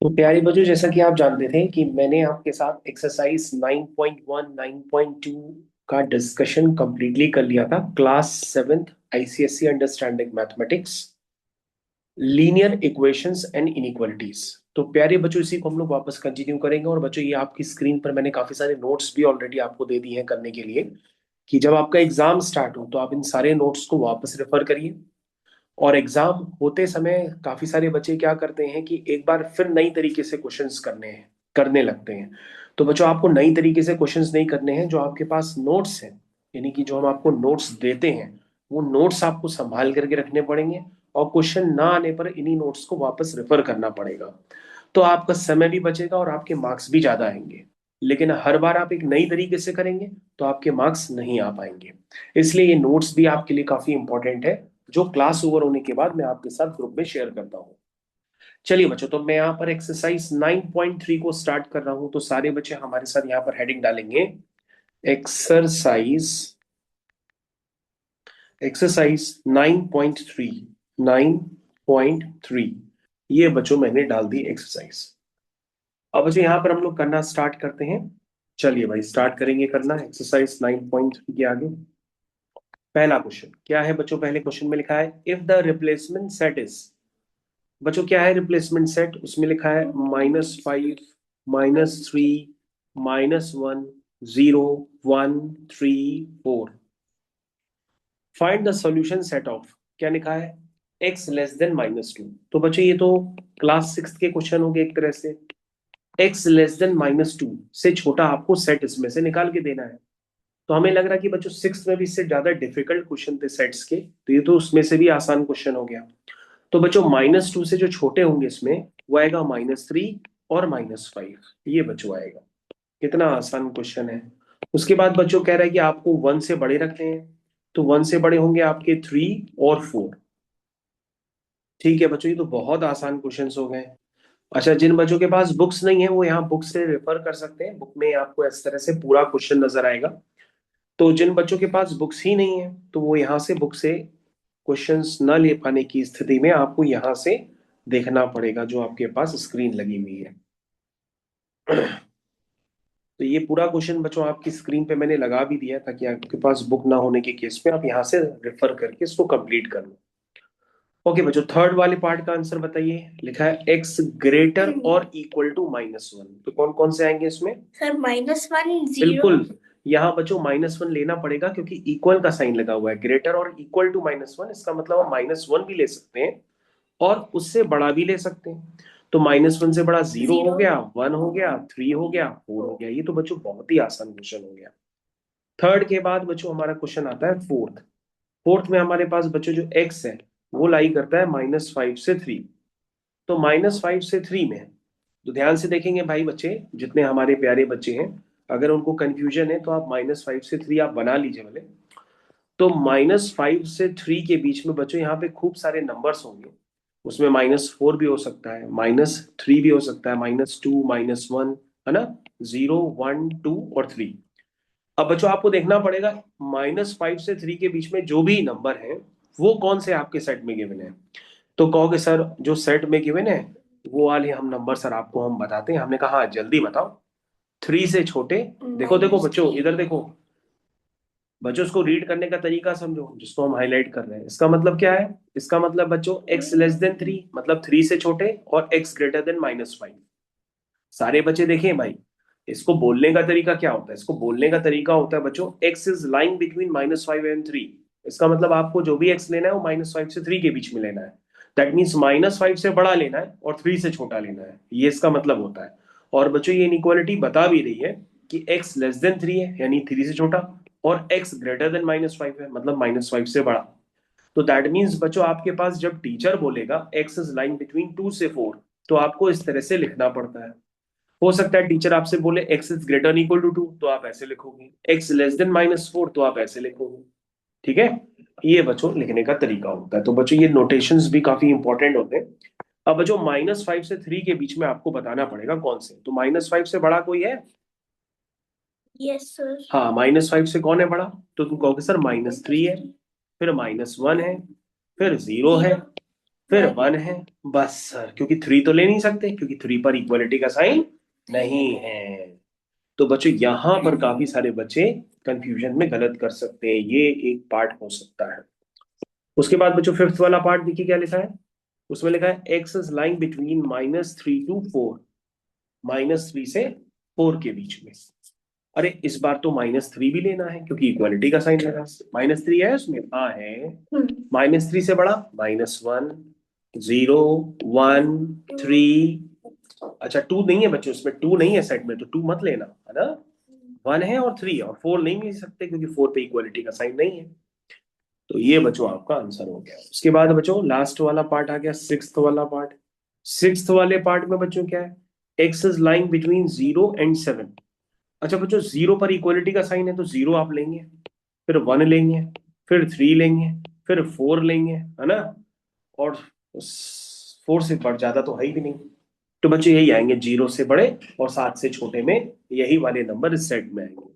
तो प्यारे बच्चों, जैसा कि आप जानते थे कि मैंने आपके साथ एक्सरसाइज 9.1 9.2 का डिस्कशन कंप्लीटली कर लिया था। Class seventh ICSC understanding mathematics, linear equations and inequalities. तो प्यारे बच्चों, इसी को हम लोग वापस कंटिन्यू करेंगे। और बच्चों, ये आपकी स्क्रीन पर मैंने काफी सारे नोट्स भी ऑलरेडी आपको दे दिए हैं करने के लिए, कि जब आपका एग्जाम स्टार्ट हो तो आप इन सारे नोट्स को वापस रेफर करिए। और एग्जाम होते समय काफी सारे बच्चे क्या करते हैं कि एक बार फिर नई तरीके से क्वेश्चंस करने लगते हैं। तो बच्चों, आपको नई तरीके से क्वेश्चंस नहीं करने हैं। जो आपके पास नोट्स हैं, यानी कि जो हम आपको नोट्स देते हैं, वो नोट्स आपको संभाल करके रखने पड़ेंगे। और क्वेश्चन ना आने पर इन्हीं नोट्स को वापस रेफर करना पड़ेगा। तो आपका समय भी बचेगा और आपके मार्क्स भी ज्यादा आएंगे। लेकिन हर बार आप एक नई तरीके से करेंगे तो आपके मार्क्स नहीं आ पाएंगे। इसलिए ये नोट्स भी आपके लिए काफी इंपॉर्टेंट है, जो क्लास ओवर होने के बाद मैं आपके साथ ग्रुप में शेयर करता हूँ। चलिए बच्चों, तो मैं यहाँ पर एक्सरसाइज 9.3 को स्टार्ट कर रहा हूँ। तो सारे बच्चे हमारे साथ यहाँ पर हेडिंग डालेंगे, एक्सरसाइज एक्सरसाइज 9.3। 9.3, ये बच्चों मैंने डाल दी एक्सरसाइज। अब बच्चों, यहाँ पर हम लोग करना स्टार्ट करते हैं। चलिए भाई, स्टार्ट करेंगे करना एक्सरसाइज 9.3 के आगे। पहला क्वेश्चन क्या है बच्चों? पहले क्वेश्चन में लिखा है, if the replacement set is. बच्चों, क्या है रिप्लेसमेंट सेट? उसमें लिखा है -5, -3, -1, 0, 1, 3, 4। Find the solution set of, क्या लिखा है, x लेस देन -2। तो बच्चों, ये तो क्लास सिक्स के क्वेश्चन हो गए एक तरह से। x लेस देन -2 से छोटा आपको सेट इसमें से निकाल के देना है। तो हमें लग रहा है कि बच्चों सिक्स में भी इससे ज्यादा डिफिकल्ट क्वेश्चन थे सेट्स के, तो ये तो उसमें से भी आसान क्वेश्चन हो गया। तो बच्चों, -2 से जो छोटे होंगे इसमें, वो आएगा -3 और -5। ये बच्चों आएगा। कितना आसान क्वेश्चन है। उसके बाद बच्चों कह रहा है कि आपको वन से बड़े रखने हैं। तो वन से बड़े होंगे आपके 3 और 4। ठीक है बच्चों, ये तो बहुत आसान क्वेश्चन हो गए। अच्छा, जिन बच्चों के पास बुक्स नहीं है वो यहाँ बुक से रेफर कर सकते हैं। बुक में आपको इस तरह से पूरा क्वेश्चन नजर आएगा। तो जिन बच्चों के पास बुक्स ही नहीं है, तो वो यहाँ से बुक से क्वेश्चंस न ले पाने की स्थिति में आपको यहाँ से देखना पड़ेगा, जो आपके पास स्क्रीन लगी हुई है। तो ये पूरा क्वेश्चन बच्चों आपकी स्क्रीन पे मैंने लगा भी दिया, ताकि आपके पास बुक ना होने के केस में आप यहाँ से रेफर करके इसको कंप्लीट कर लो। ओके बच्चों, थर्ड वाले पार्ट का आंसर बताइए। लिखा है x ग्रेटर और इक्वल टू -1। तो कौन कौन से आएंगे इसमें? सर -1 0। बिल्कुल, यहाँ बच्चों -1 लेना पड़ेगा, क्योंकि इक्वल का साइन लगा हुआ है। ग्रेटर और इक्वल टू -1, इसका मतलब हम -1 भी ले सकते हैं और उससे बड़ा भी ले सकते हैं। तो -1 से बड़ा 0 हो 0। गया, 1 हो गया, 3 हो गया, 4 हो गया। ये तो बच्चों बहुत ही आसान क्वेश्चन हो गया। थर्ड के बाद बच्चों हमारा क्वेश्चन आता है फोर्थ। फोर्थ में हमारे पास बच्चों जो एक्स है, वो लाई करता है -5 से 3। तो -5 से 3 में, तो ध्यान से देखेंगे भाई बच्चे, जितने हमारे प्यारे बच्चे हैं, अगर उनको कंफ्यूजन है तो आप -5 से 3 आप बना लीजिए भले। तो -5 से 3 के बीच में बच्चों यहाँ पे खूब सारे नंबर्स होंगे। उसमें -4 भी हो सकता है, -3 भी हो सकता है, -2, -1, है ना, 0, 1, 2 और 3। अब बच्चों आपको देखना पड़ेगा, -5 से 3 के बीच में जो भी नंबर है, वो कौन से आपके सेट में गिवन है। तो कहोगे सर, जो सेट में गिवन है वो वाले हम नंबर सर आपको हम बताते हैं। हमने कहा हाँ, जल्दी बताओ। 3 से छोटे, देखो देखो बच्चों, इधर देखो। बच्चों, उसको रीड करने का तरीका समझो, जिसको हम हाईलाइट कर रहे हैं। इसका मतलब क्या है? इसका मतलब बच्चों x लेस देन 3, मतलब 3 से छोटे, और x ग्रेटर देन -5। सारे बच्चे देखें भाई, इसको बोलने का तरीका क्या होता है? इसको बोलने का तरीका होता है बच्चों, x is lying between -5 and 3। इसका मतलब आपको जो भी x लेना है वो -5 से 3 के बीच में लेना है। दैट मीन्स -5 से बड़ा लेना है और 3 से छोटा लेना है, ये इसका मतलब होता है। और बच्चों, ये इनइक्वालिटी बता भी रही है कि x लेस देन 3 है, यानी 3 से छोटा, और x ग्रेटर देन -5 है, मतलब -5 से बड़ा। तो दैट मीन्स बच्चों, आपके पास जब टीचर बोलेगा x इज लाइंग बिटवीन 2 से 4, तो आपको इस तरह से लिखना पड़ता है। हो सकता है टीचर आपसे बोले x is greater equal to 2, तो आप ऐसे लिखोगे। x लेस देन -4, तो आप ऐसे लिखोगे। ठीक है, ये बच्चों लिखने का तरीका होता है। तो बच्चों, ये नोटेशंस भी काफी इंपॉर्टेंट होते हैं। अब बच्चों, -5 से 3 के बीच में आपको बताना पड़ेगा कौन से। तो -5 से बड़ा कोई है? Yes sir. हाँ, -5 से कौन है बड़ा? तो तुम कहोगे सर -3 है, फिर -1 है, फिर 0 है, फिर 1 है, बस सर, क्योंकि 3 तो ले नहीं सकते क्योंकि 3 पर इक्वलिटी का साइन नहीं है। तो बच्चों यहां पर काफी सारे बच्चे कंफ्यूजन में गलत कर सकते हैं, ये एक पार्ट हो सकता है। उसके बाद बच्चों फिफ्थ वाला पार्ट देखिए क्या लिखा है। उसमें लिखा है x is line between -3 to 4, -3 से 4 के बीच में। अरे इस बार तो -3 भी लेना है क्योंकि इक्वालिटी का साइन लगा। -3 है उसमें, हाँ है। -3 से बड़ा -1, 0, 1, 3। अच्छा 2 नहीं है बच्चों, उसमें 2 नहीं है सेट में, तो 2 मत लेना, है ना। 1 है और 3 है, और 4 नहीं ले सकते क्योंकि 4 पे इक्वालिटी का साइन नहीं है। तो ये बच्चों आपका आंसर हो गया। उसके बाद बच्चों लास्ट वाला पार्ट आ गया, सिक्स्थ वाला पार्ट। सिक्स्थ वाले पार्ट में बच्चों क्या है, x is line between 0 and 7। अच्छा बच्चों 0 पर इक्वलिटी का साइन है तो 0 आप लेंगे, फिर 1 लेंगे, फिर 3 लेंगे, फिर 4 लेंगे, है ना। और 4 से बढ़ ज्यादा तो है ही भी नहीं। तो बच्चों यही आएंगे 0 से बड़े और 7 से छोटे में, यही वाले नंबर इस सेट में आएंगे।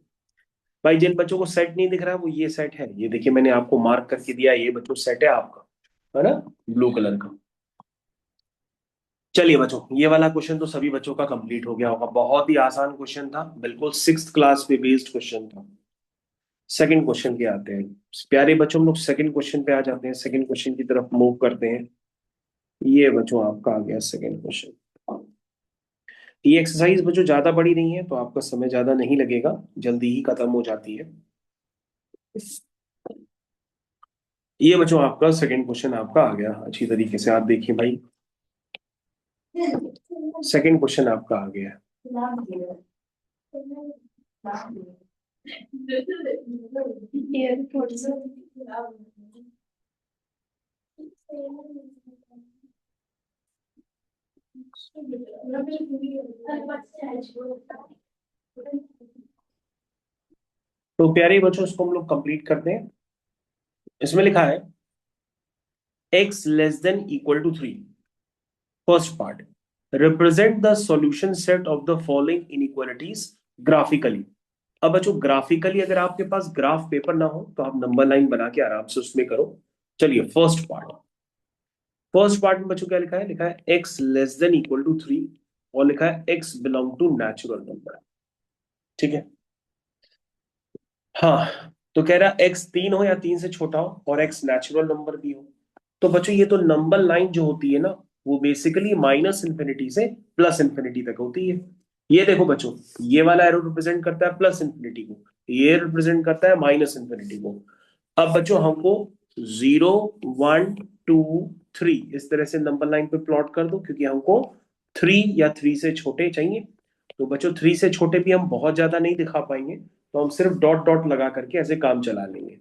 भाई जिन बच्चों को सेट नहीं दिख रहा वो ये सेट है, ये देखिए मैंने आपको मार्क करके दिया, ये बच्चों सेट है आपका, है ना, ब्लू कलर का। चलिए बच्चों ये वाला क्वेश्चन तो सभी बच्चों का कंप्लीट हो गया होगा, बहुत ही आसान क्वेश्चन था, बिल्कुल सिक्स्थ क्लास पे बेस्ड क्वेश्चन था। सेकंड क्वेश्चन पे आते हैं। प्यारे बच्चों हम लोग सेकंड क्वेश्चन पे आ जाते हैं, सेकंड क्वेश्चन की तरफ मूव करते हैं। ये बच्चों आपका आ गया सेकंड क्वेश्चन। ये एक्सरसाइज बच्चों ज्यादा बड़ी नहीं है तो आपका समय ज्यादा नहीं लगेगा, जल्दी ही खत्म हो जाती है। ये बच्चों आपका सेकंड क्वेश्चन आपका आ गया, अच्छी तरीके से आप देखिए भाई, सेकंड क्वेश्चन आपका आ गया। तो प्यारे बच्चों इसको हम लोग कंप्लीट करते हैं। इसमें लिखा है x less than equal to 3। First part, represent the solution set of the following inequalities graphically. अब बच्चों ग्राफिकली अगर आपके पास ग्राफ पेपर ना हो तो आप नंबर लाइन बना के आराम से उसमें करो। चलिए फर्स्ट पार्ट, फर्स्ट पार्ट में बच्चों क्या लिखा है, लिखा है x less than equal to 3 और लिखा है x belong to natural number. ठीक है, हाँ। तो कह रहा है x 3 हो या 3 से छोटा हो और x नेचुरल नंबर भी हो। तो बच्चों ये तो नंबर लाइन जो होती है ना, वो बेसिकली -∞ से +∞ तक होती है। ये देखो बच्चों, ये वाला एरो रिप्रेजेंट करता है +∞ को, ये रिप्रेजेंट करता है -∞ को। अब बच्चों हमको 0, 1, 2, 3 इस तरह से नंबर लाइन पे प्लॉट कर दो क्योंकि हमको 3 या 3 से छोटे चाहिए। तो बच्चों 3 से छोटे भी हम बहुत ज्यादा नहीं दिखा पाएंगे, तो हम सिर्फ डॉट डॉट लगा करके ऐसे काम चला लेंगे।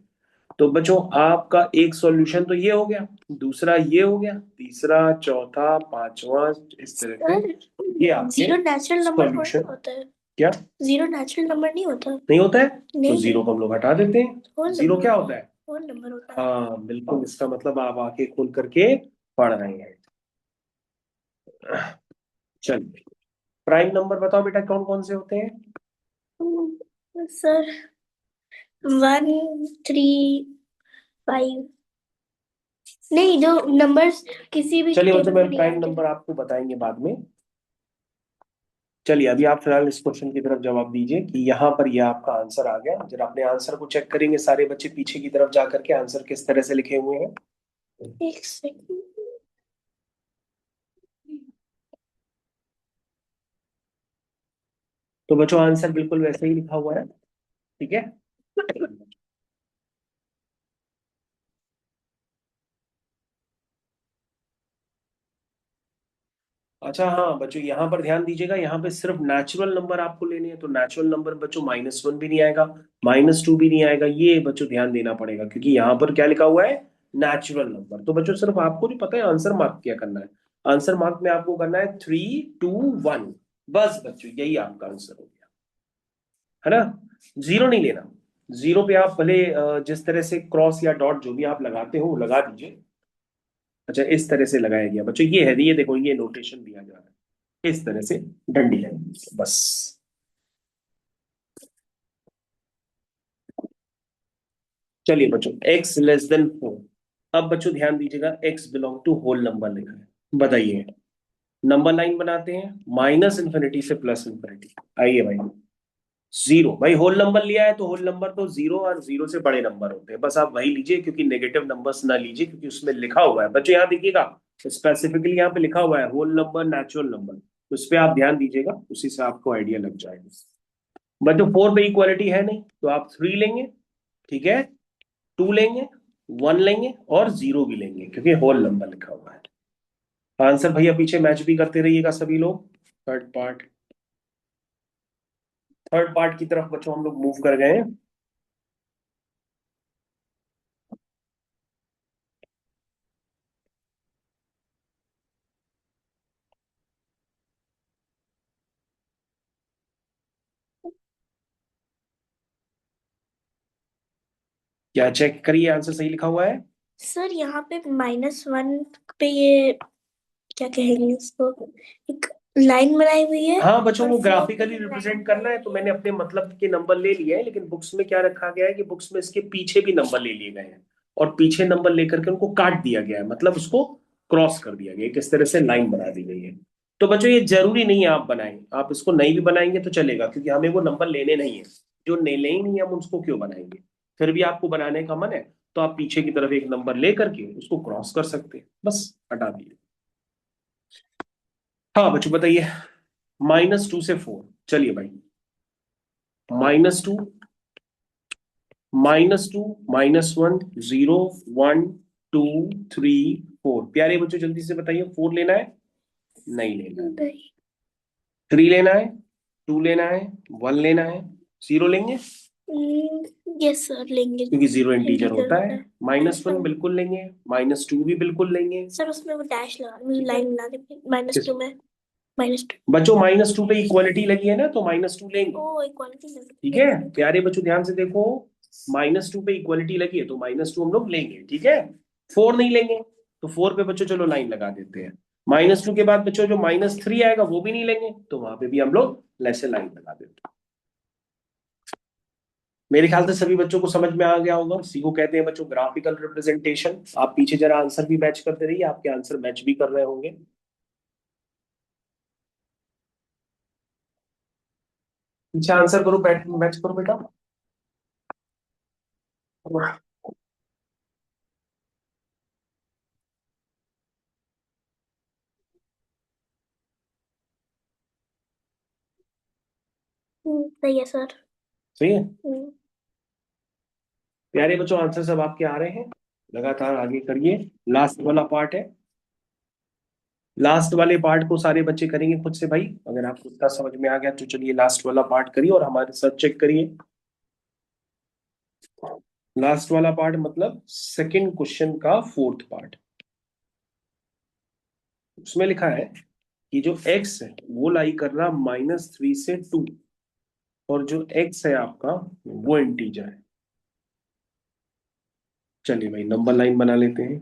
तो बच्चों आपका एक सॉल्यूशन तो ये हो गया, दूसरा ये हो गया, तीसरा, चौथा, पांचवा, इस तरह से ये आपके जीरो नेचुरल नंबर थोड़ी सॉल्यूशन। होता है। क्या जीरो नेचुरल नंबर नहीं होता? नहीं होता है? तो नहीं, 0 को हम लोग हटा देते हैं। होल 0 नंबर क्या होता है? होल नंबर होता है। हाँ बिल्कुल, इसका मतलब आप आंखें खोल करके पढ़ रहे हैं। चलिए प्राइम नंबर बताओ बेटा कौन कौन से होते हैं। सर 1, 3, 5, नहीं जो नंबर्स किसी भी चलिए टेबल मतलब में मैं नहीं प्राइम आते। नंबर आपको बताएंगे बाद में। चलिए अभी आप फिलहाल इस क्वेश्चन की तरफ जवाब दीजिए कि यहाँ पर ये आपका आंसर आ गया। जरा अपने आंसर को चेक करेंगे सारे बच्चे पीछे की तरफ जा करके आंसर किस तरह से लिखे हुए हैं। एक सेकंड। तो बच्चों आंसर बिल्कुल वैसे ही लिखा हुआ है, ठीक है। अच्छा हाँ बच्चों यहाँ पर ध्यान दीजिएगा, यहाँ पे सिर्फ नेचुरल नंबर आपको लेने हैं, तो नेचुरल नंबर बच्चों -1 भी नहीं आएगा, -2 भी नहीं आएगा, ये बच्चों ध्यान देना पड़ेगा क्योंकि यहाँ पर क्या लिखा हुआ है, नेचुरल नंबर। तो बच्चों सिर्फ आपको नहीं पता है आंसर मार्क क्या करना है, आंसर मार्क में आपको करना है 3, 2, 1, बस बच्चों यही आपका आंसर हो गया, है ना। 0 नहीं लेना, 0 पे आप भले जिस तरह से क्रॉस या डॉट जो भी आप लगाते हो वो लगा दीजिए। अच्छा इस तरह से लगाया गया बच्चों, ये है, ये देखो ये नोटेशन दिया जा रहा है इस तरह से, डंडी है बस। चलिए बच्चों x लेस देन 4, अब बच्चों ध्यान दीजिएगा, x belong to whole number लिखा है, बताइए। नंबर लाइन बनाते हैं, माइनस इन्फिनिटी से प्लस इन्फिनिटी। आइए भाई, जीरो, भाई होल नंबर लिया है तो होल नंबर तो जीरो और जीरो से बड़े नंबर होते हैं, बस आप वही लीजिए, क्योंकि नेगेटिव नंबर्स ना लीजिए, क्योंकि उसमें लिखा हुआ है बच्चों, यहाँ देखिएगा स्पेसिफिकली यहाँ पे लिखा हुआ है होल नंबर नेचुरल नंबर, तो उस पर आप ध्यान दीजिएगा, उसी से आपको आइडिया लग जाएगा। बच्चों फोर पे इक्वालिटी है नहीं, तो आप थ्री लेंगे, ठीक है, टू लेंगे, वन लेंगे और जीरो भी लेंगे, क्योंकि होल नंबर लिखा हुआ है। आंसर भैया पीछे मैच भी करते रहिएगा सभी लोग। थर्ड पार्ट, थर्ड पार्ट की तरफ बच्चों हम लोग मूव कर गए हैं। क्या चेक करिए, आंसर सही लिखा हुआ है। सर यहाँ पे -1 पे ये क्या कहेंगे इसको, एक लाइन बनाई हुई है हाँ बच्चों, और वो 4 पे ग्राफिकली भी लाइन रिप्रेजेंट करना है, तो मैंने अपने मतलब के नंबर ले लिए हैं, लेकिन बुक्स में क्या रखा गया है कि बुक्स में इसके पीछे भी नंबर ले लिए गए हैं, और पीछे नंबर लेकर के उनको काट दिया गया है, मतलब उसको क्रॉस कर दिया गया है, किस तरह से लाइन बना दी गई है। तो बच्चों ये जरूरी नहीं है आप बनाएं, आप इसको नहीं भी बनाएंगे तो चलेगा, क्योंकि हमें वो नंबर लेने नहीं है, जो ले ही नहीं है हम उसको क्यों बनाएंगे। फिर भी आपको बनाने का मन है तो आप पीछे की तरफ एक नंबर ले करके उसको क्रॉस कर सकते हैं, बस हटा दिए। हाँ बच्चों बताइए, -2 से 4, चलिए भाई, -2, -2, -1, 0, 1, 2, 3, 4। प्यारे बच्चों जल्दी से बताइए, 4 लेना है, नहीं लेना है, नहीं। 3 लेना है, 2 लेना है, 1 लेना है, 0 लेंगे, यस सर लेंगे, क्योंकि 0 इंटीजर इंटीजर होता होता है। है। -1 बिल्कुल लेंगे, -2 भी बिल्कुल लेंगे। सर उसमें वो डैश लगा, ठीक है, लाइन बना दे -2 में, -2। बच्चों -2 पे इक्वालिटी लगी है ना, तो -2 लेंगे। ओ इक्वालिटी ठीक है प्यारे बच्चों, ध्यान से देखो, -2 पे इक्वालिटी लगी है तो -2 हम लोग लेंगे, ठीक है। 4 नहीं लेंगे, तो 4 पे बच्चों चलो लाइन लगा देते हैं। -2 के बाद बच्चों जो -3 आएगा वो भी नहीं लेंगे, तो वहां पे भी हम लोग लेसे लाइन लगा देते हैं। मेरे ख्याल से सभी बच्चों को समझ में आ गया होगा, इसी को कहते हैं बच्चों ग्राफिकल रिप्रेजेंटेशन। आप पीछे जरा आंसर भी मैच करते रहिए, आपके आंसर मैच भी कर रहे होंगे। पीछे आंसर करो, बैठ मैच करो बेटा। सही है सर। सही है हम्म, प्यारे बच्चों, आंसर सब आपके आ रहे हैं, लगातार आगे करिए। लास्ट वाला पार्ट है, लास्ट वाले पार्ट को सारे बच्चे करेंगे खुद से भाई, अगर आपको इतना समझ में आ गया तो चलिए लास्ट वाला पार्ट करिए और हमारे साथ चेक करिए। लास्ट वाला पार्ट मतलब सेकंड क्वेश्चन का फोर्थ पार्ट। उसमें लिखा है कि जो x है वो लाई कर रहा -3 से 2, और जो x है आपका वो इंटीजर है। चलिए भाई नंबर लाइन बना लेते हैं।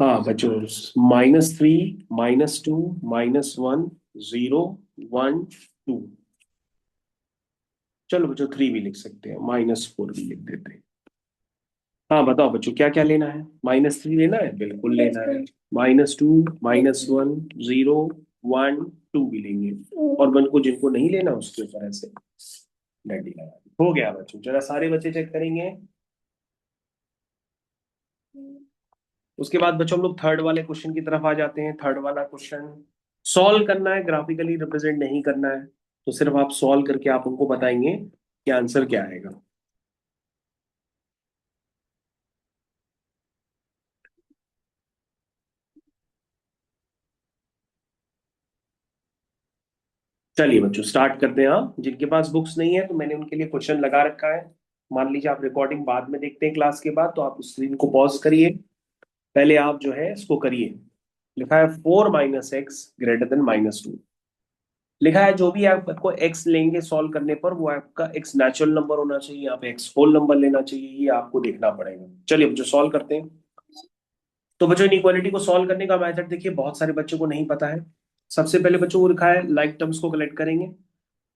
हाँ बच्चों, -3, -2, -1, 0, 1, 2। चलो बच्चों 3 भी लिख सकते हैं, -4 भी लिख देते हैं। हाँ बताओ बच्चों क्या क्या लेना है, -3 लेना है, बिल्कुल लेना है। -2, -1, 0, 1, 2 भी लेंगे, और 1 को जिनको नहीं लेना उसके ऊपर ऐसे डंडी लगा दी। हो गया बच्चों, जरा सारे बच्चे चेक करेंगे। उसके बाद बच्चों हम लोग थर्ड वाले क्वेश्चन की तरफ आ जाते हैं। थर्ड वाला क्वेश्चन सॉल्व करना है, ग्राफिकली रिप्रेजेंट नहीं करना है, तो सिर्फ आप सॉल्व करके आप उनको बताएंगे कि आंसर क्या आएगा। चलिए बच्चों स्टार्ट करते हैं। हाँ जिनके पास बुक्स नहीं है तो मैंने उनके लिए क्वेश्चन लगा रखा है। मान लीजिए आप रिकॉर्डिंग बाद में देखते हैं क्लास के बाद, तो आप स्क्रीन को पॉज करिए, पहले आप जो है इसको करिए। लिखा है 4 - x ग्रेटर देन -2। लिखा है जो भी आपको x लेंगे सॉल्व करने पर वो आपका x नेचुरल नंबर होना चाहिए, यहाँ पे x होल नंबर लेना चाहिए, ये आपको देखना पड़ेगा। चलिए बच्चों सॉल्व करते हैं। तो बच्चों इनइक्वालिटी को सॉल्व करने का मेथड देखिए, बहुत सारे बच्चों को नहीं पता है। सबसे पहले बच्चों को लिखा है लाइक टर्म्स को कलेक्ट करेंगे,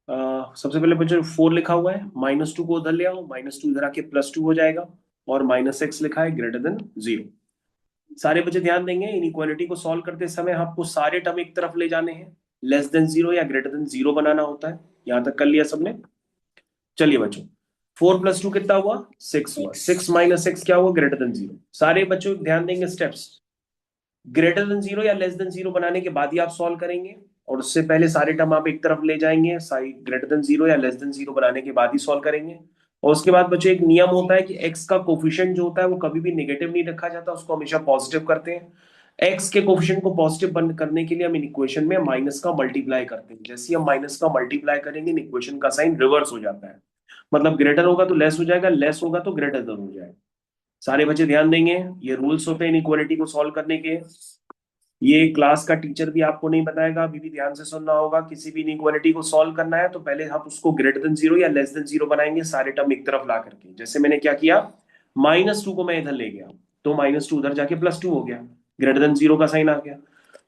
सबसे पहले बच्चों 4 लिखा हुआ है, -2 को उधर ले आओ, -2 इधर आके +2 हो जाएगा, और -x लिखा है ग्रेटर देन 0। सारे बच्चे ध्यान देंगे, इनइक्वालिटी को सॉल्व करते समय आपको सारे टर्म एक तरफ ले जाने हैं, लेस देन 0 या ग्रेटर देन 0 बनाना होता है। यहां तक कर लिया सबने? चलिए बच्चों, 4 + 2 कितना हुआ? 6 हुआ। 6 - x क्या हुआ? Greater than 0। सारे बच्चों ध्यान देंगे, स्टेप्स ग्रेटर देन 0 या लेस देन 0 बनाने के बाद ही आप सॉल्व करेंगे, और उससे पहले सारे टर्म आप एक तरफ ले जाएंगे, साइड ग्रेटर देन 0 या लेस देन 0 बनाने के बाद ही सॉल्व करेंगे। और उसके बाद बच्चों एक नियम होता है कि x का कोफिशिएंट जो होता है वो कभी भी नेगेटिव नहीं रखा जाता, उसको हमेशा पॉजिटिव करते हैं। x के कोफिशिएंट को पॉजिटिव बंद करने के लिए हम इन इक्वेशन में माइनस का मल्टीप्लाई करते हैं। जैसे ही हम माइनस का मल्टीप्लाई करेंगे, इन इक्वेशन का साइन रिवर्स हो जाता है, मतलब ग्रेटर होगा तो लेस हो जाएगा, लेस होगा तो ग्रेटर देन हो जाएगा। सारे बच्चे ध्यान देंगे, ये रूल्स होते हैं इनइक्वालिटी को सॉल्व करने के। ये क्लास का टीचर भी आपको नहीं बताएगा, अभी भी ध्यान से सुनना होगा। किसी भी इनइक्वालिटी को सॉल्व करना है तो पहले आप उसको ग्रेटर देन 0 या लेस देन 0 बनाएंगे, सारे टर्म एक तरफ ला करके। जैसे मैंने क्या किया, -2 को मैं इधर ले गया, तो -2 उधर जाके +2 हो गया, ग्रेटर देन 0 का साइन आ गया।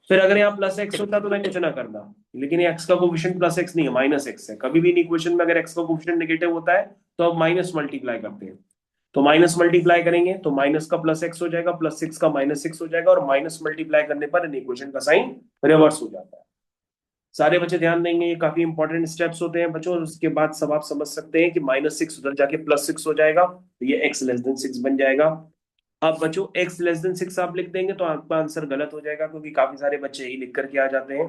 फिर अगर यहाँ +x होता तो मैं कुछ ना करना, लेकिन ये x का कोफिशिएंट +x नहीं है, -x है। कभी भी इन इक्वेशन में अगर x का कोफिशिएंट नेगेटिव होता है तो अब माइनस मल्टीप्लाई करते हैं, तो माइनस मल्टीप्लाई करेंगे तो माइनस का +x हो जाएगा, +6 का -6 हो जाएगा, और माइनस मल्टीप्लाई करने पर इन इक्वेशन का साइन रिवर्स हो जाता है। सारे बच्चे ध्यान देंगे, ये काफी इंपॉर्टेंट स्टेप्स होते हैं बच्चों। उसके बाद सब आप समझ सकते हैं कि -6 उधर जाके +6 हो जाएगा, तो ये x लेस देन 6 बन जाएगा। अब बच्चों x लेस देन 6 आप लिख देंगे तो आपका आंसर गलत हो जाएगा, क्योंकि काफी सारे बच्चे यही लिख करके आ जाते हैं।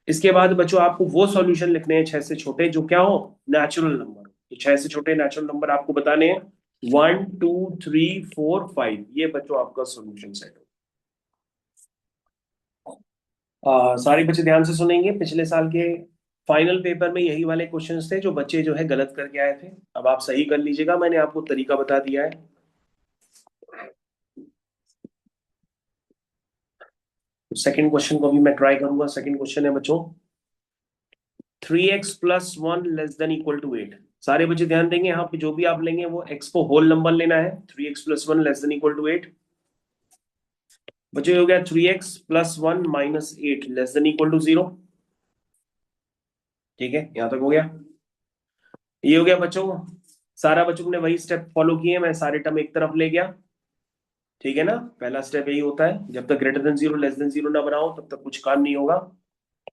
इसके बाद बच्चों आपको वो सॉल्यूशन लिखने हैं 6 से छोटे जो क्या हो, नेचुरल नंबर। तो 6 से छोटे नेचुरल नंबर आपको बताने हैं, 1 2 3 4 5, ये बच्चों आपका सॉल्यूशन सेट हो। सारे बच्चे ध्यान से सुनेंगे, पिछले साल के फाइनल पेपर में यही वाले क्वेश्चंस थे जो बच्चे जो है गलत करके आए थे। अब आप सही कर लीजिएगा, मैंने आपको तरीका बता दिया है। तो सेकंड क्वेश्चन को भी मैं ट्राई करूंगा। सेकंड क्वेश्चन है बच्चों, 3x + 1 less than equal to 8। सारे बच्चे ध्यान देंगे, यहाँ पे जो भी आप लेंगे वो x को होल नंबर लेना है। 3x + 1 less than equal to 8। बच्चे हो गया 3x + 1 - 8 less than equal to 0। ठीक है, यहां तक हो गया। ये हो गया बच्चों, सारा बच्चों ने वही स्टेप फॉलो किए, मैं सारे टर्म एक तरफ ले गया। ठीक है ना, पहला स्टेप यही होता है, जब तक ग्रेटर देन 0 लेस देन 0 ना बनाओ तब तक कुछ काम नहीं होगा।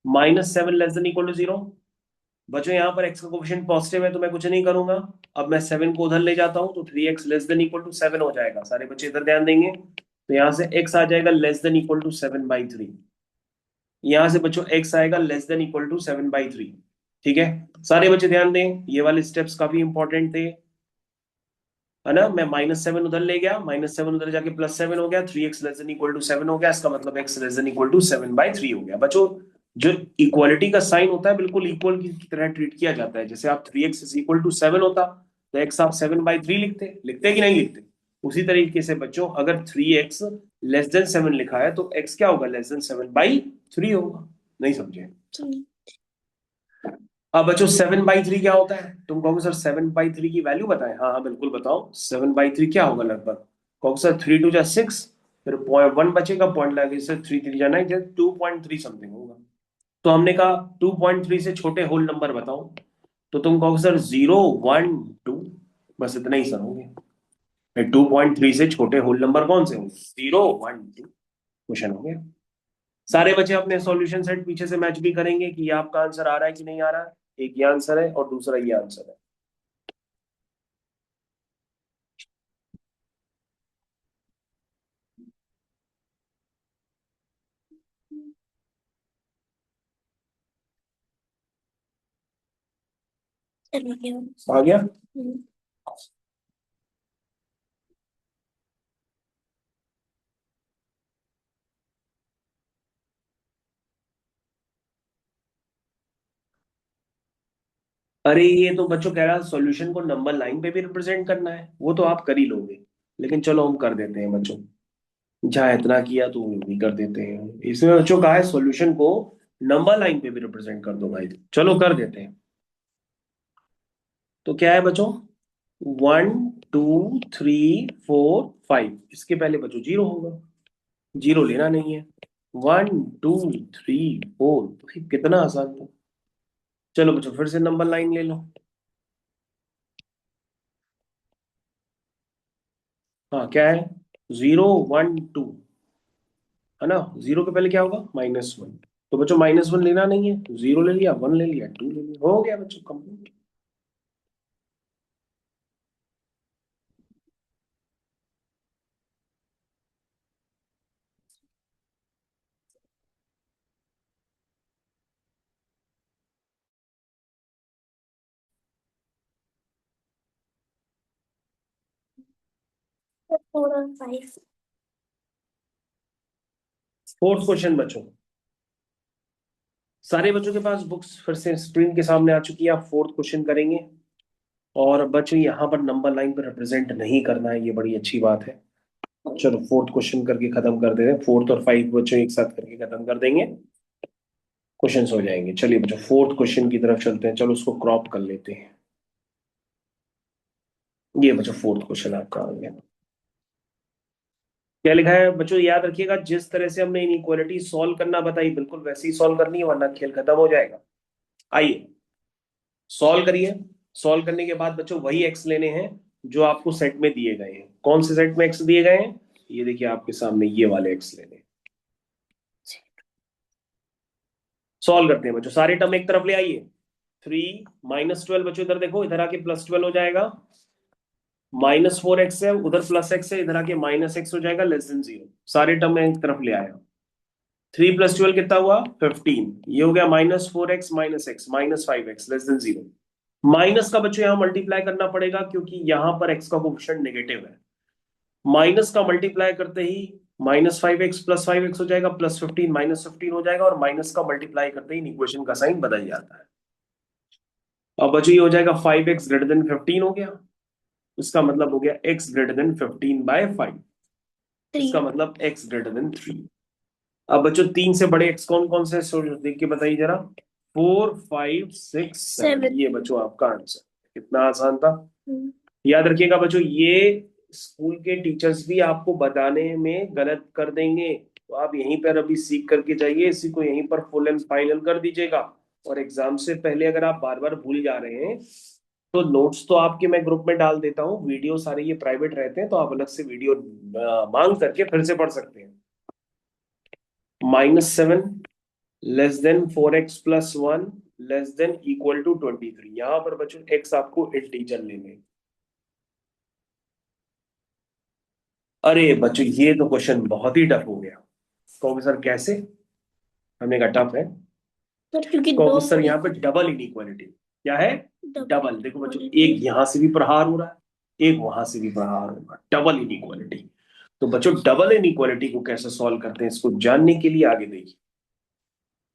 -7 लेस देन इक्वल टू 0। बच्चों यहाँ पर x का कोफिशिएंट पॉजिटिव है तो मैं कुछ नहीं करूंगा। अब मैं 7 को उधर ले जाता हूँ तो 3x less than equal to 7 हो जाएगा। सारे बच्चे इधर ध्यान देंगे, तो यहाँ से x आ जाएगा लेस देन इक्वल टू 7/3। यहाँ से बच्चों x आएगा लेस देन इक्वल टू 7/3। ठीक है, सारे बच्चे ध्यान दें, ये वाले स्टेप्स काफी इंपॉर्टेंट थे, है ना। मैं -7 उधर ले गया, -7 उधर जाके +7 हो गया, 3x less than equal to 7 हो गया, इसका मतलब x less than equal to 7/3 हो गया। बच्चों जो इक्वालिटी का साइन होता है बिल्कुल इक्वल की तरह ट्रीट किया जाता है। जैसे आप 3x इक्वल टू 7 होता तो x आप 7/3 लिखते, लिखते कि नहीं लिखते? उसी तरीके से बच्चों अगर 3x लेस देन 7 लिखा है तो x क्या होगा, लेस देन 7/3 होगा। नहीं समझे? अब बच्चों 7/3 क्या होता है? तुम कहोगे सर 7/3 की वैल्यू बताएं। हाँ हाँ बिल्कुल बताओ, 7/3 क्या होगा लगभग? कहोगे सर 3 2 जा 6, फिर पॉइंट 1 बचेगा, पॉइंट लगे सर 3 3 जा 9, 2.3 समथिंग होगा। तो हमने कहा 2.3 से छोटे होल नंबर बताओ, तो तुम कहोगे सर 0 1 2, बस इतना ही सर होंगे। 2.3 से छोटे होल नंबर कौन से होंगे? 0 1 2, क्वेश्चन हो गया। सारे बच्चे अपने सॉल्यूशन सेट पीछे से मैच भी करेंगे कि ये आपका आंसर आ रहा है कि नहीं आ रहा है। एक ये आंसर है और दूसरा ये आंसर है। चलो गया। आ गया? अरे ये तो बच्चों कह रहा सॉल्यूशन को नंबर लाइन पे भी रिप्रेजेंट करना है, वो तो आप कर ही लोगे, लेकिन चलो हम कर देते हैं बच्चों। जहाँ इतना किया तो वो भी कर देते हैं। इसमें बच्चों कहा है सॉल्यूशन को नंबर लाइन पे भी रिप्रेजेंट कर दो भाई, चलो कर देते हैं। तो क्या है बच्चों, 1 2 3 4 5, इसके पहले बच्चों 0 होगा, 0 लेना नहीं है। 1 2 3 4, कितना आसान था। चलो बच्चों फिर से नंबर लाइन ले लो। हाँ क्या है, 0 1 2, है ना। जीरो के पहले क्या होगा, -1। तो बच्चों -1 लेना नहीं है, जीरो ले लिया, 1 ले लिया, 2 ले लिया, हो गया बच्चों कंप्लीट। फोर और फाइव। फोर्थ क्वेश्चन बच्चों, सारे बच्चों के पास बुक्स फिर से स्क्रीन के सामने आ चुकी है। आप फोर्थ क्वेश्चन करेंगे, और बच्चों यहाँ पर नंबर लाइन पर रिप्रेजेंट नहीं करना है, ये बड़ी अच्छी बात है। चलो फोर्थ क्वेश्चन करके खत्म कर देते हैं, फोर्थ और फाइव बच्चों एक साथ करके खत्म कर देंगे, क्वेश्चन हो जाएंगे। चलिए बच्चों फोर्थ क्वेश्चन की तरफ चलते हैं, चलो उसको क्रॉप कर लेते हैं। ये बच्चों फोर्थ क्वेश्चन आपका आ गया। क्या लिखा है बच्चों, याद रखिएगा, जिस तरह से हमने इनइक्वालिटी सॉल्व करना बताई बिल्कुल वैसे ही सॉल्व करनी है, वरना खेल खत्म हो जाएगा। आइए सॉल्व करिए। सॉल्व करने के बाद बच्चों वही एक्स लेने हैं जो आपको सेट में दिए गए हैं। कौन से सेट में एक्स दिए गए हैं, ये देखिए आपके सामने, ये वाले एक्स लेने हैं। सॉल्व करते हैं बच्चों, सारे टर्म एक तरफ ले आइए। 3 -12 बच्चों इधर देखो, इधर आके +12 हो जाएगा। -4x है, उधर +x है, इधर आके -x हो जाएगा, <0। सारे टर्म एक तरफ ले आया। 3 + 12 कितना हुआ, 15। ये हो गया -4x -x -5x <0। माइनस का बच्चों यहां मल्टीप्लाई करना पड़ेगा क्योंकि यहां पर x का कोफिशिएंट नेगेटिव है। माइनस का मल्टीप्लाई करते ही -5x +5x हो जाएगा, +15 -15 हो जाएगा, और माइनस का मल्टीप्लाई करते ही इक्वेशन का साइन बदल जाता है। अब बच्चों ये हो जाएगा 5x <15 हो गया। इसका मतलब हो गया x <15/5। इसका मतलब x <3। अब बच्चों 3 से बड़े x कौन कौन से, देख के बताइए जरा। 4 5 6 7, ये बच्चों आपका आंसर। कितना आसान था। याद रखिएगा बच्चों, ये स्कूल के टीचर्स भी आपको बताने में गलत कर देंगे, तो आप यहीं पर अभी सीख करके जाइए, इसी को यहीं पर फुल एंड फाइनल कर दीजिएगा। और एग्जाम से पहले अगर आप बार बार भूल जा रहे हैं, तो नोट्स तो आपके मैं ग्रुप में डाल देता हूँ, वीडियो सारे ये प्राइवेट रहते हैं, तो आप अलग से वीडियो मांग करके फिर से पढ़ सकते हैं। -7 <4x + 1 <= 23। यहां पर बच्चों x आपको इंटीजर लेने हैं। अरे बच्चों ये तो क्वेश्चन बहुत ही टफ हो गया। कहोगे सर कैसे, हमने कहा टफ है। सर क्योंकि कहोगे सर यहाँ पे डबल इनइक्वालिटी, क्या है, डबल डबल। देखो बच्चों, एक यहां से भी प्रहार हो रहा है, एक वहां से भी प्रहार हो रहा है, डबल इनइक्वालिटी। तो बच्चों डबल इनइक्वालिटी को कैसे सॉल्व करते हैं, इसको जानने के लिए आगे देखिए।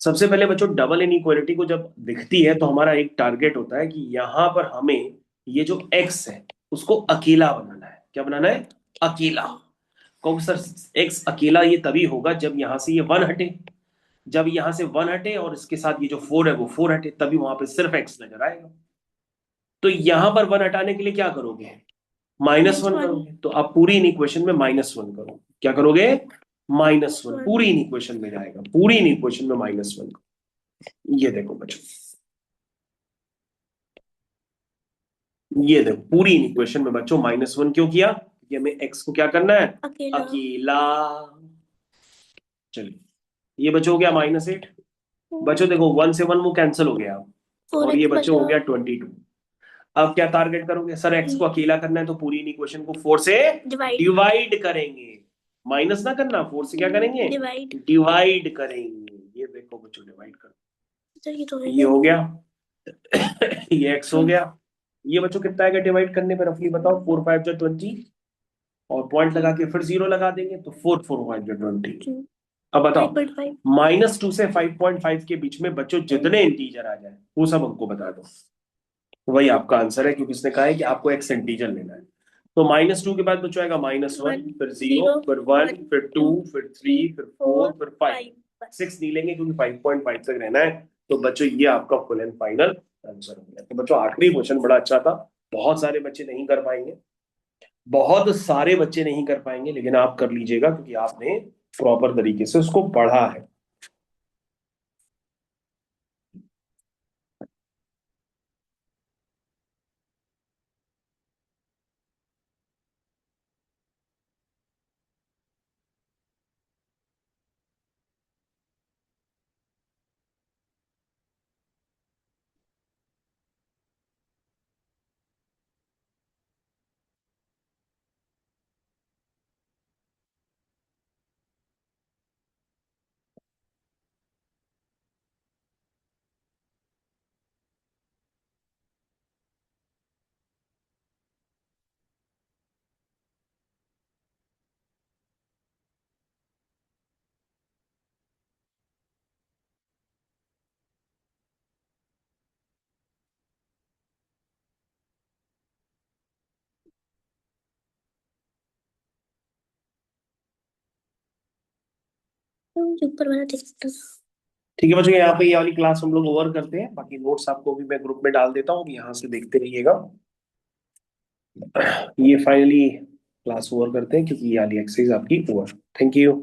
सबसे पहले बच्चों डबल इनइक्वालिटी को जब दिखती है तो हमारा एक टारगेट होता है कि यहां पर हमें ये जो x है उसको अकेला बनाना है। क्या बनाना है, अकेला। कहो सर x अकेला ये तभी होगा जब यहां से ये 1 हटे। जब यहां से 1 हटे और इसके साथ ये जो 4 है वो 4 हटे, तभी वहां पे सिर्फ x नजर आएगा। तो यहां पर 1 हटाने के लिए क्या करोगे, -1 करोगे। तो आप पूरी इन इक्वेशन में -1 करो। क्या करोगे, -1 पूरी इन इक्वेशन में जाएगा, पूरी इन इक्वेशन में -1। ये देखो बच्चों, ये देखो पूरी इक्वेशन में बच्चों -1 क्यों किया, क्योंकि हमें x को क्या करना है, अकेला। चलिए ये बच्चों हो गया -8। बच्चों देखो 1 से 1 वो कैंसिल हो गया, और ये बच्चों हो गया 22। अब क्या टारगेट करोगे, सर x को अकेला करना है तो पूरी इक्वेशन को 4 से डिवाइड करेंगे। माइनस ना करना, 4 से क्या करेंगे, डिवाइड करेंगे। ये देखो बच्चों डिवाइड कर, ये हो गया ये x हो गया। ये बच्चों कितना आएगा डिवाइड करने पे, रफली बताओ। 4 5 जो 20, और पॉइंट लगा के फिर 0 लगा देंगे, तो 4 4 5 जो 20। अब बताओ -2 से 5.5 के बीच में बच्चों जितने इंटीजर आ जाए वो सब हमको बता दो, वही आपका आंसर है, क्योंकि इसने कहा है कि आपको एक्स इंटीजर लेना है। तो -2 के बाद बच्चों आएगा -1, फिर 0, फिर 1, फिर 2, फिर 3, फिर 4, फिर 5। 6 नहीं लेंगे क्योंकि 5.5 तक रहना है। तो बच्चों ये आपका फुल एंड फाइनल आंसर हो गया। तो बच्चों आखिरी क्वेश्चन बड़ा अच्छा था, बहुत सारे बच्चे नहीं कर पाएंगे, बहुत सारे बच्चे नहीं कर पाएंगे, लेकिन आप कर लीजिएगा क्योंकि आपने प्रॉपर तरीके से उसको पढ़ा है। मुझे ऊपर वाला दिखता। ठीक है बच्चों, यहाँ पे ये वाली क्लास हम लोग ओवर करते हैं, बाकी नोट्स आपको भी मैं ग्रुप में डाल देता हूँ, यहाँ से देखते रहिएगा। ये फाइनली क्लास ओवर करते हैं क्योंकि ये वाली एक्सरसाइज आपकी ओवर। Thank you.